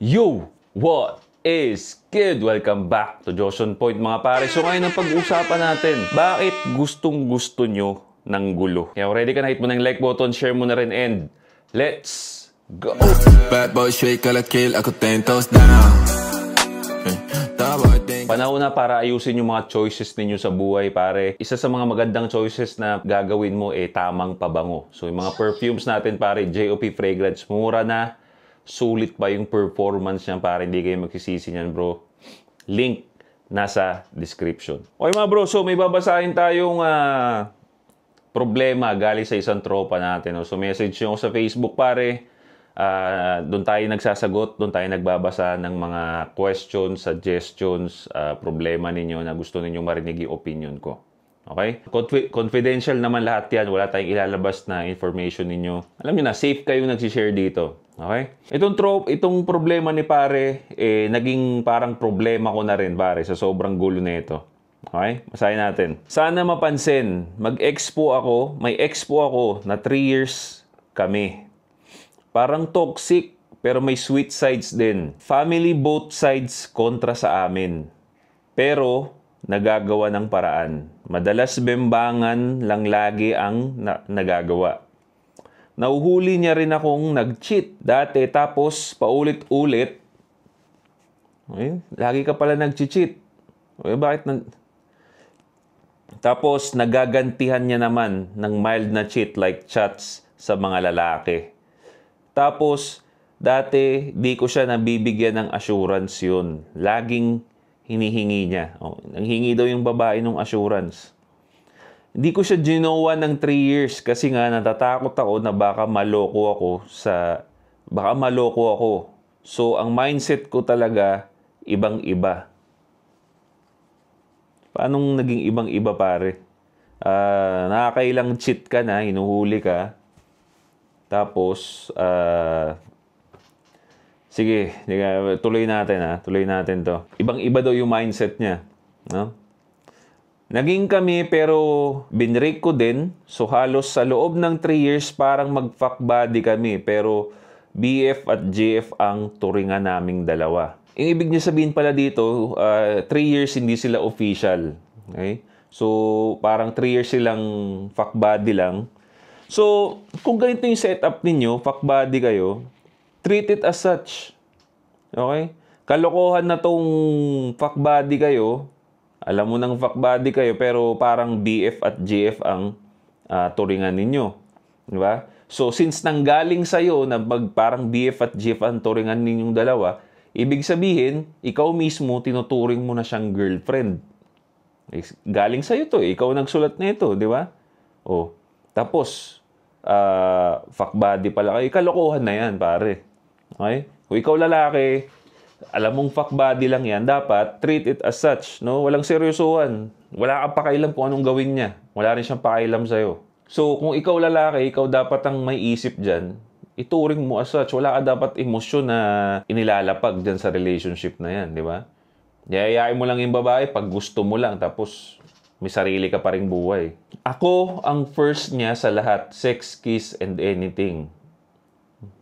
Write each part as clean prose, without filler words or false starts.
Yo! What is good? Welcome back to Joson Point mga pare. So ngayon ang pag-uusapan natin, bakit gustong-gusto nyo ng gulo? Kaya ready ka na, hit mo ng like button, share mo na rin, and let's go! Bad boy straight kala kill, ako 10 toes down. Panahon na para ayusin yung mga choices ninyo sa buhay, pare. Isa sa mga magandang choices na gagawin mo tamang pabango. So yung mga perfumes natin, pare, JOP Fragrance, mura na. Sulit pa yung performance niyan, pare. Hindi kayo magsisisi niyan, bro. Link nasa description. Okay mga bro, so may babasahin tayong problema galing sa isang tropa natin. So message nyo sa Facebook, pare. Doon tayo nagsasagot, doon tayo nagbabasa ng mga questions, suggestions, problema ninyo na gusto ninyong marinig yung opinion ko. Okay? Confidential naman lahat yan. Wala tayong ilalabas na information ninyo. Alam nyo na, safe kayong nagsishare dito. Okay? Itong problema ni pare, naging parang problema ko na rin, pare, sa sobrang gulo na ito. Okay? Basahin natin. Sana mapansin, mag-expo ako, may expo ako na 3 years kami. Parang toxic, pero may sweet sides din. Family both sides kontra sa amin. Pero, nagagawa ng paraan. Madalas bembangan lang lagi ang nagagawa. Nauhuli niya rin akong nag-cheat dati, tapos paulit-ulit. Lagi ka pala nag-cheat. Bakit Tapos, nagagantihan niya naman ng mild na cheat like chats sa mga lalaki. Tapos, dati, di ko siya nabibigyan ng assurance yun. Laging hinihingi niya. Nanghingi daw yung babae ng assurance. Hindi ko siya ginawa ng 3 years kasi nga natatakot ako na baka maloko ako. So, ang mindset ko talaga, ibang-iba. Paano naging ibang-iba, pare? Nakakailang cheat ka na, hinuhuli ka. Tapos, sige, tuloy natin to. Ibang-iba daw yung mindset niya. No? Naging kami pero binrake ko din. So halos sa loob ng 3 years parang mag-fuck buddy kami. Pero BF at GF ang turingan naming dalawa. Yung ibig niya sabihin pala dito, 3 years hindi sila official. Okay? So parang 3 years silang fuck buddy lang. So, kung ganito yung setup ninyo, fuck buddy kayo, treat it as such. Okay? Kalokohan na tong fuck buddy kayo. Alam mo nang fuck buddy kayo, pero parang BF at GF ang turingan ninyo. Di ba? So, since nanggaling sa'yo na parang BF at GF ang turingan ninyong dalawa, ibig sabihin, ikaw mismo, tinuturing mo na siyang girlfriend. Galing sa'yo to. Ikaw nagsulat na ito, di ba? Oh. Tapos, fuck buddy pala kayo. Kalokohan na yan, pare. Okay? Kung ikaw lalaki, alam mong fuck buddy lang yan, dapat treat it as such. No? Walang seryosohan. Wala kang pakialam kung anong gawin niya. Wala rin siyang pakialam sa'yo. So, kung ikaw lalaki, ikaw dapat ang may isip dyan, ituring mo as such. Wala ka dapat emosyon na inilalapag dyan sa relationship na yan, di ba? Yayayain mo lang yung babae pag gusto mo lang, tapos may sarili ka pa ring buhay. Ako ang first niya sa lahat. Sex, kiss, and anything.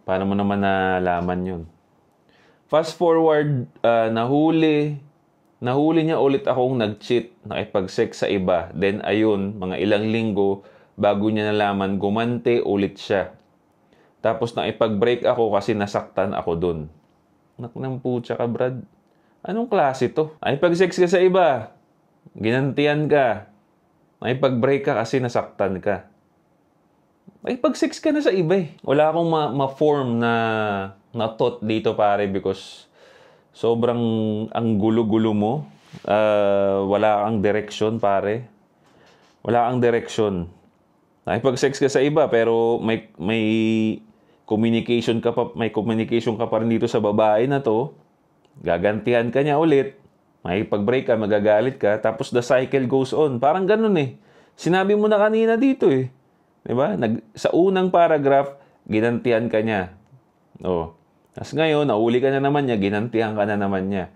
Paano mo naman nalaman yun? Fast forward, nahuli niya ulit akong nag-cheat, nakipag-sex sa iba. Then ayun, mga ilang linggo, bago niya nalaman, gumante ulit siya. Tapos nakipag-break ako kasi nasaktan ako dun. Nak ng putya ka, Brad. Anong klase to? Nakipag-sex ka sa iba. Ginantian ka. Nakipag-break ka kasi nasaktan ka. Nakipag-sex ka na sa iba eh. Wala akong ma-form na thought dito, pare, because sobrang ang gulo-gulo mo. Wala kang direction, pare. Wala kang direction. Nakipag-sex ka sa iba pero may communication ka pa rin dito sa babae na to. Gagantihan ka niya ulit. Makipag-break ka, magagalit ka, tapos the cycle goes on. Parang ganun eh. Sinabi mo na kanina dito eh. Diba? Sa unang paragraph, ginantihan ka niya. Oh. Tapos ngayon, nauli ka na naman niya, ginantihan ka na naman niya.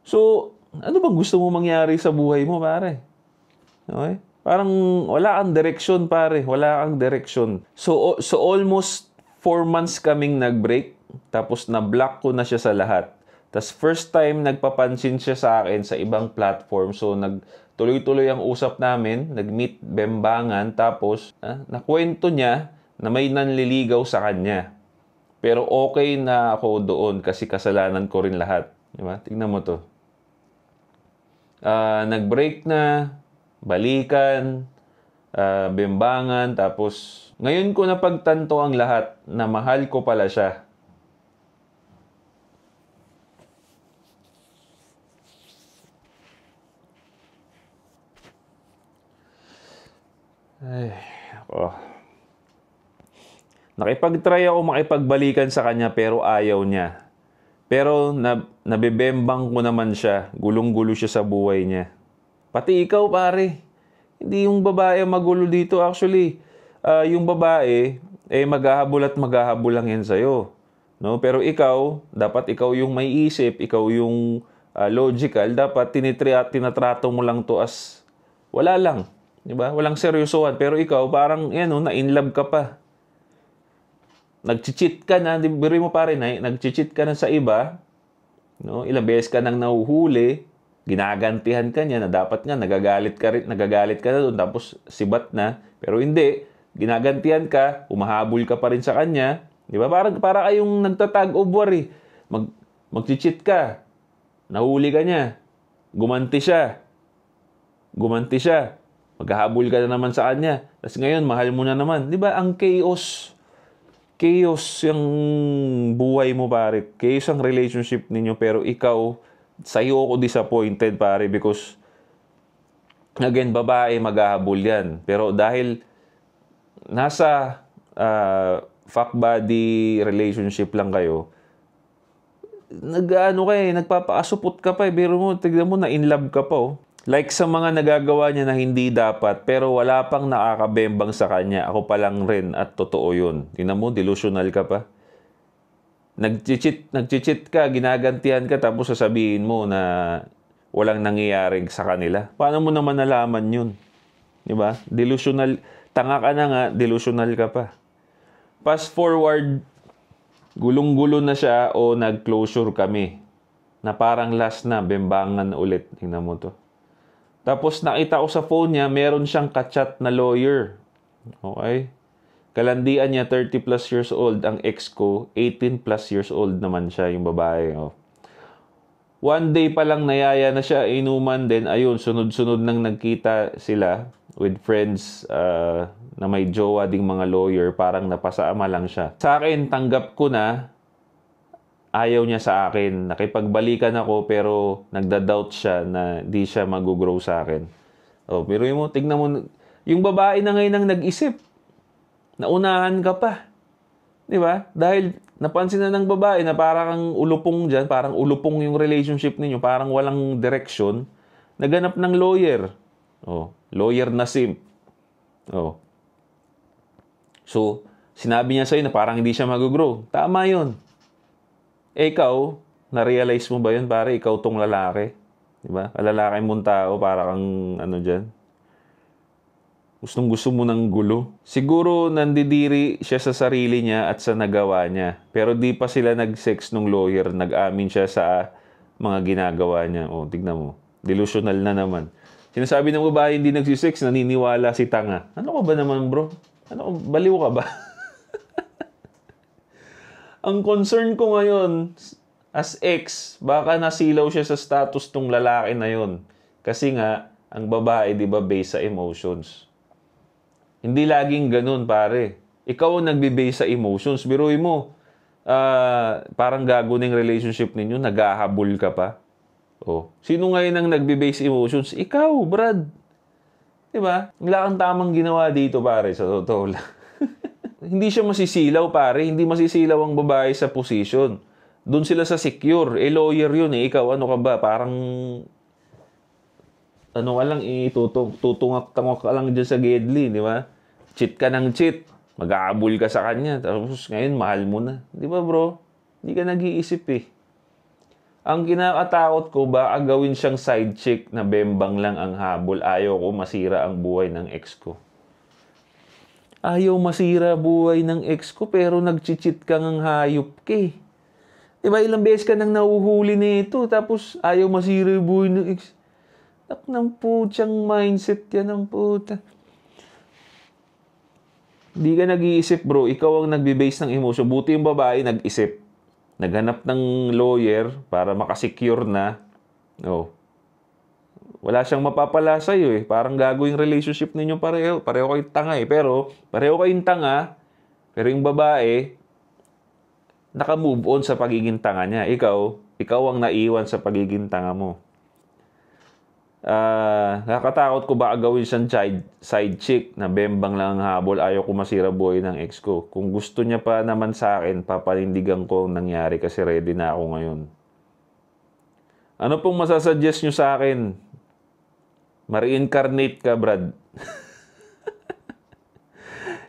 So, ano bang gusto mo mangyari sa buhay mo, pare? Okay? Parang wala kang direksyon, pare. Wala kang direksyon. So almost 4 months kaming nag-break. tapos na-block ko na siya sa lahat. Tas first time nagpapansin siya sa akin sa ibang platform. So tuloy-tuloy ang usap namin, nag-meet bembangan, tapos nakwento niya na may nanliligaw sa kanya. Pero okay na ako doon kasi kasalanan ko rin lahat. Diba? Tingnan mo to. Nag-break na, balikan, bembangan, tapos ngayon ko napagtanto ang lahat na mahal ko pala siya. Ay, ako. Nakipag-try ako makipagbalikan sa kanya pero ayaw niya. Pero nabebembang ko naman siya. Gulong-gulo siya sa buhay niya. Pati ikaw pare. Hindi yung babae magulo dito. Actually, yung babae, maghahabol at maghahabol lang yan sa'yo. No? Pero ikaw, dapat ikaw yung may isip, ikaw yung logical. Dapat tinatrato mo lang to as wala lang. Diba? Walang seryosohan. Pero ikaw, parang, na-inlove ka pa. Nag-cheat ka na, biro mo pare, nag-cheat ka na sa iba. No? Ilang beses ka nang nahuhuli. Ginagantihan ka niya na dapat nga, nagagalit ka na doon. Tapos, sibat na. Pero hindi. Ginagantihan ka, umahabol ka pa rin sa kanya. Diba? Para kayong nagtatag of war eh. Mag-cheat ka. Nahuli ka niya. Gumanti siya. Maghahabol ka na naman sa kanya. Tapos ngayon, mahal mo na naman. Di ba? Ang chaos. Chaos yung buhay mo, pare. Chaos ang relationship ninyo. Pero ikaw, sa'yo ako disappointed, pare. Because, again, babae, maghahabol yan. Pero dahil nasa fuck buddy relationship lang kayo, nagpapakasupot ka pa. Biro mo, tignan mo, na in love ka pa, oh. Like sa mga nagagawa niya na hindi dapat, pero wala pang nakakabembang sa kanya. Ako pa lang rin at totoo yun. Tingnan mo, delusional ka pa. Nag-cheat ka, ginagantihan ka, tapos sasabihin mo na walang nangyayari sa kanila. Paano mo naman nalaman yun? Diba? Delusional. Tanga ka na nga, delusional ka pa. Fast forward, gulong-gulo na siya o nag-closure kami. Na parang last na, bembangan ulit. Tingnan mo to. Tapos nakita ko sa phone niya, meron siyang kachat na lawyer. Okay? Kalandian niya, 30 plus years old. Ang ex ko, 18 plus years old naman siya, yung babae. Oh. One day pa lang nayaya na siya, inuman din. Ayun, sunod-sunod nang nagkita sila with friends na may jowa ding mga lawyer. Parang napasama lang siya. Sa akin, tanggap ko na ayaw niya sa akin. Nakipagbalikan ako pero nagda-doubt siya na di siya mag-grow sa akin. Oh, pero mo, tignan mo, yung babae na ngayon ang nag-isip. Naunahan ka pa. Di ba? Dahil napansin na ng babae na parang ulupong dyan, parang ulupong yung relationship ninyo, parang walang direction, naganap ng lawyer. Oh, lawyer na simp. Oh. So, sinabi niya sa'yo na parang hindi siya mag-grow. Tama yun. Ikaw, na-realize mo ba yun? Pare, ikaw tong lalaki. Diba? Lalaki mong tao, para kang dyan. Gustong-gusto mo ng gulo. Siguro nandidiri siya sa sarili niya at sa nagawa niya. Pero di pa sila nag-sex nung lawyer. Nag-amin siya sa mga ginagawa niya. O, tignan mo. Delusional na naman. Sinasabi ng babae hindi nagsisex, naniniwala si tanga. Ano ka ba naman, bro? Baliw ka ba? Ang concern ko ngayon, as ex, baka nasilaw siya sa status tong lalaki na yon. Kasi nga, ang babae, di ba, based sa emotions. Hindi laging ganun, pare. Ikaw ang nagbe-base sa emotions. Biruin mo, parang gago ng relationship ninyo, naghahabol ka pa. Oh. Sino ngayon ang nagbe-base emotions? Ikaw, Brad. Diba? Wala kang tamang ginawa dito, pare, sa totoo lang. Hindi siya masisilaw, pare. Hindi masisilaw ang babae sa position. Doon sila sa secure. Lawyer yun eh. Ikaw, ano ka ba? Parang, ano ka lang, tutungak-tungak ka lang dyan sa Gedli, di ba? Cheat ka ng cheat. Mag-aabol ka sa kanya. Tapos ngayon, mahal mo na. Di ba, bro? Hindi ka nag-iisip eh. Ang kinakatakot ko, baka gawin siyang side chick na bembang lang ang habol. Ayaw ko masira ang buhay ng ex ko. Ayaw masira buhay ng ex ko pero nag-cheat ka ng hayop ka eh. Diba, ilang beses ka nang nahuhuli nito, tapos ayaw masira yung buhay ng ex. Tak ng putyang mindset yan ng puta. Hindi ka nag-iisip, bro. Ikaw ang nagbe-base ng emotion. Buti yung babae nag-isip. Naghanap ng lawyer para makasecure na. Oh. Wala siyang mapapala sa'yo eh. Parang gagawin relationship ninyo pareho. Pareho kayong tanga eh. Pero, pareho kayong tanga. Pero yung babae, naka-move on sa pagiging tanga niya. Ikaw ang naiwan sa pagiging tanga mo. Nakakatakot ko ba gawin siyang side chick na bembang lang ang habol, ayaw ko masira buhay ng ex ko. Kung gusto niya pa naman sa akin, papanindigan ko ang nangyari kasi ready na ako ngayon. Ano pong masasuggest nyo sa akin? Ma-reincarnate ka, Brad.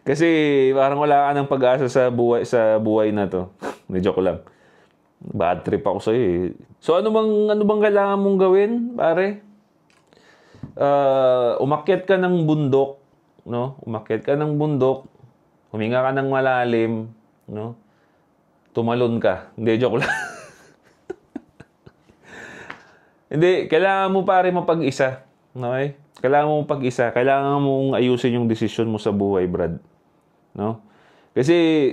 Kasi parang wala ka ng pag-asa sa buhay na to. Joke lang. Bad trip ako sa'yo eh. So ano bang kailangan mong gawin, pare? Umakyat ka ng bundok, no? Umakyat ka ng bundok, huminga ka ng malalim, no? Tumalon ka. Hindi, joke lang. Hindi, kailangan mo pare mapag-isa. Okay? Kailangan mo mapag-isa. Kailangan mong ayusin yung desisyon mo sa buhay, Brad. No? Kasi,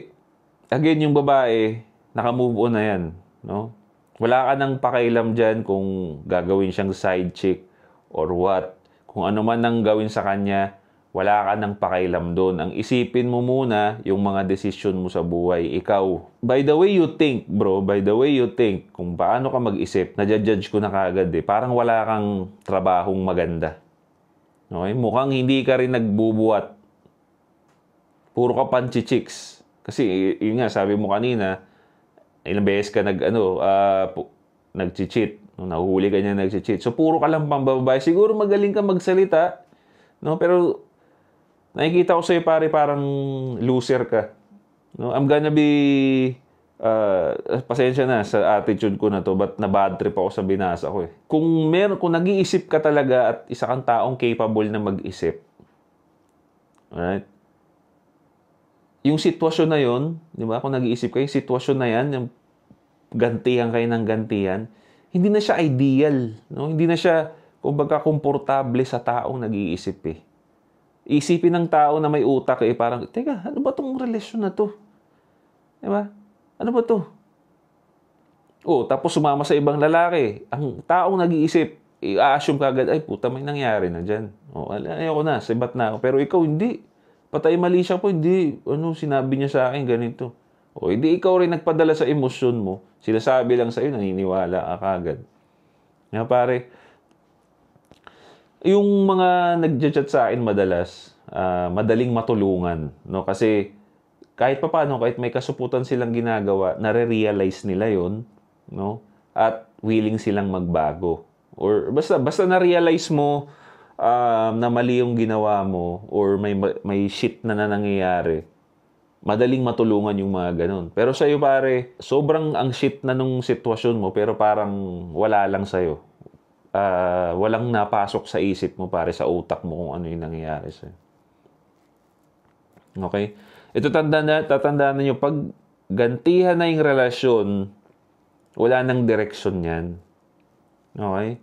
again, yung babae, naka-move on na yan. No? Wala ka nang pakailam dyan kung gagawin siyang side chick or what. Kung ano man ang gawin sa kanya, wala ka nang pakailam doon. Ang isipin mo muna yung mga desisyon mo sa buhay. Ikaw, by the way you think, bro, by the way you think, kung paano ka mag-isip, nadjudge ko na kaagad eh. Parang wala kang trabahong maganda. Okay? Mukhang hindi ka rin nagbubuhat. Puro ka panchichicks. Kasi, yun nga, sabi mo kanina, ilang beses ka nag-cheat. Nahuhuli ka niya nag-cheat. So, puro ka lang pambabae. Siguro magaling ka magsalita. No? Pero, nakikita ko sa'yo pare parang loser ka. No? I'm gonna be pasensya na sa attitude ko na to, but na bad trip ako sa binasa ko eh. Kung nag-iisip ka talaga at isa kang taong capable na mag-isip, alright? Yung sitwasyon na yon, di ba? Kung nag-iisip ka, yung sitwasyon na yan, yung gantihan kayo ng gantihan, hindi na siya ideal. No? Hindi na siya, kumbaga, komportable sa taong nag-iisip eh. Isipin ng tao na may utak eh, parang, teka, ano ba tong relasyon na to? Diba? Ano ba to? Oh, tapos sumama sa ibang lalaki. Ang taong nag-iisip, i-assume kagad, ay puta, may nangyari na dyan. Oh, ayoko na, sibat na ako. Pero ikaw, hindi. Patay mali siya po, hindi. Ano, sinabi niya sa akin, ganito. O, hindi ikaw rin nagpadala sa emosyon mo. Sinasabi lang sa'yo, naniniwala ka kagad. Nga pare, yung mga nag-chat sa akin madalas, madaling matulungan. No? Kasi kahit papaano, kahit may kasuputan silang ginagawa, nare-realize nila yon, no? At willing silang magbago. Or basta na-realize mo na mali yung ginawa mo or may shit na nangyayari, madaling matulungan yung mga ganun. Pero sa'yo pare, sobrang ang shit na nung sitwasyon mo pero parang wala lang sa'yo. Walang napasok sa isip mo pare, sa utak mo kung ano yung nangyayari sa'yo. Okay? Ito tatandaan nyo, pag gantihan na yung relasyon, wala nang direksyon yan. Okay?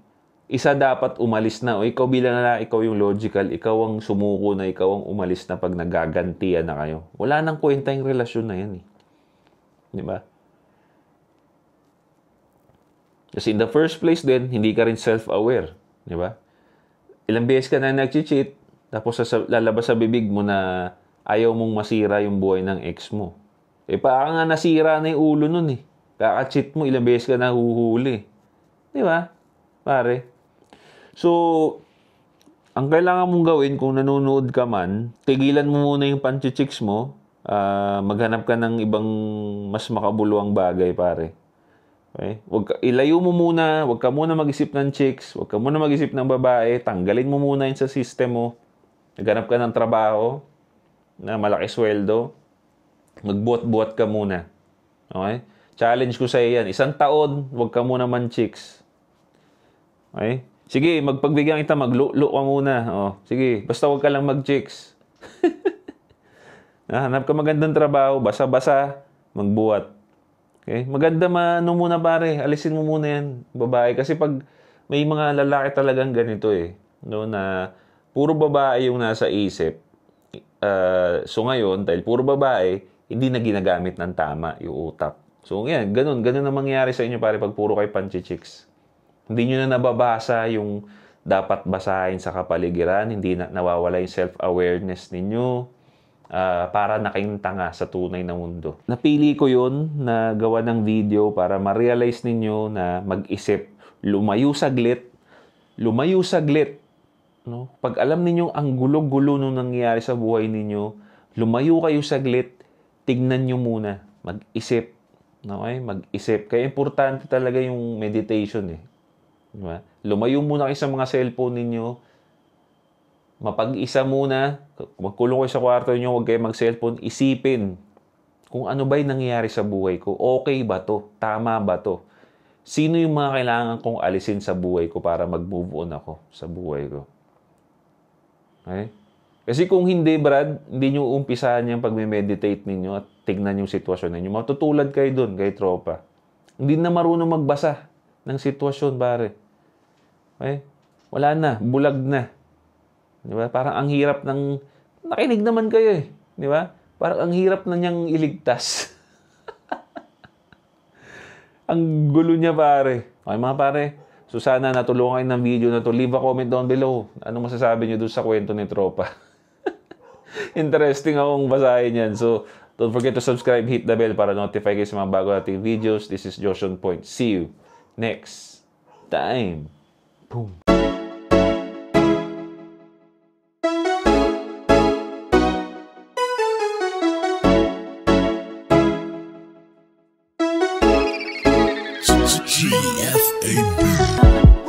Isa dapat umalis na. O ikaw bilang na, ikaw yung logical, ikaw ang sumuko na, ikaw ang umalis na pag nagagantihan na kayo. Wala nang kwenta yung relasyon na yan eh. Di ba? Kasi in the first place din, hindi ka rin self-aware. Di ba? Ilang beses ka na nag-cheat, tapos lalabas sa bibig mo na ayaw mong masira yung buhay ng ex mo. Eh, parang nga nasira na yung ulo nun eh. Kaka-cheat mo, ilang beses ka nahuhuli. Di ba? Pare. So, ang kailangan mong gawin kung nanonood ka man, tigilan mo muna yung panchichicks mo, maghanap ka ng ibang mas makabuluang bagay, pare. Okay? Ilayo mo muna, huwag ka muna mag-isip ng chicks, huwag ka muna mag-isip ng babae, tanggalin mo muna yun sa system mo. Naghanap ka ng trabaho na malaki sweldo, magbuhat-buhat ka muna. Okay? Challenge ko sa iyo yan. 1 taon, huwag ka muna man chicks. Okay? Sige, magpagbigyan kita, maglulo ka muna. Oh, sige, basta huwag ka lang mag-chicks. Hanap ka magandang trabaho, basa-basa, magbuhat. Okay? Maganda ano muna pare, alisin mo muna yan, babae. Kasi pag may mga lalaki talagang ganito no, na puro babae yung nasa isip. So ngayon, dahil puro babae, hindi na ginagamit ng tama yung utak. So yan, ganun na mangyayari sa inyo pare pag puro kayo panchichicks. Hindi nyo na nababasa yung dapat basahin sa kapaligiran, hindi na nawawala yung self-awareness ninyo. Para na kayong tanga sa tunay na mundo. Napili ko yun na gawa ng video para ma-realize ninyo na mag-isip, lumayo saglit. No? Pag alam ninyong ang gulo-gulo nung nangyayari sa buhay ninyo, lumayo kayo saglit, tignan nyo muna, mag-isip. Okay? Mag-isip. Kaya importante talaga yung meditation Diba? Lumayo muna kayo sa mga cellphone ninyo, mapag-isa muna, magkulong kayo sa kwarto niyo, huwag kayo mag-cellphone, isipin kung ano ba yung nangyayari sa buhay ko. Okay ba to? Tama ba to? Sino yung mga kailangan kong alisin sa buhay ko para mag-move on ako sa buhay ko? Okay? Kasi kung hindi, Brad, hindi nyo umpisahan yung pag-meditate ninyo at tignan yung sitwasyon ninyo. Matutulad kayo dun, kay tropa. Hindi na marunong magbasa ng sitwasyon, pare. Okay? Wala na, bulag na. Di ba? Parang ang hirap ng... Nakinig naman kayo Di ba? Parang ang hirap na niyang iligtas. Ang gulo niya, pare. Okay, mga pare. So, sana natulungan kayo ng video na to. Leave a comment down below. Anong masasabi niyo doon sa kwento ni Tropa? Interesting akong basahin yan. So, don't forget to subscribe, hit the bell para notify kayo sa mga bago nating videos. This is Josh on Point. See you next time. Boom. GFAB.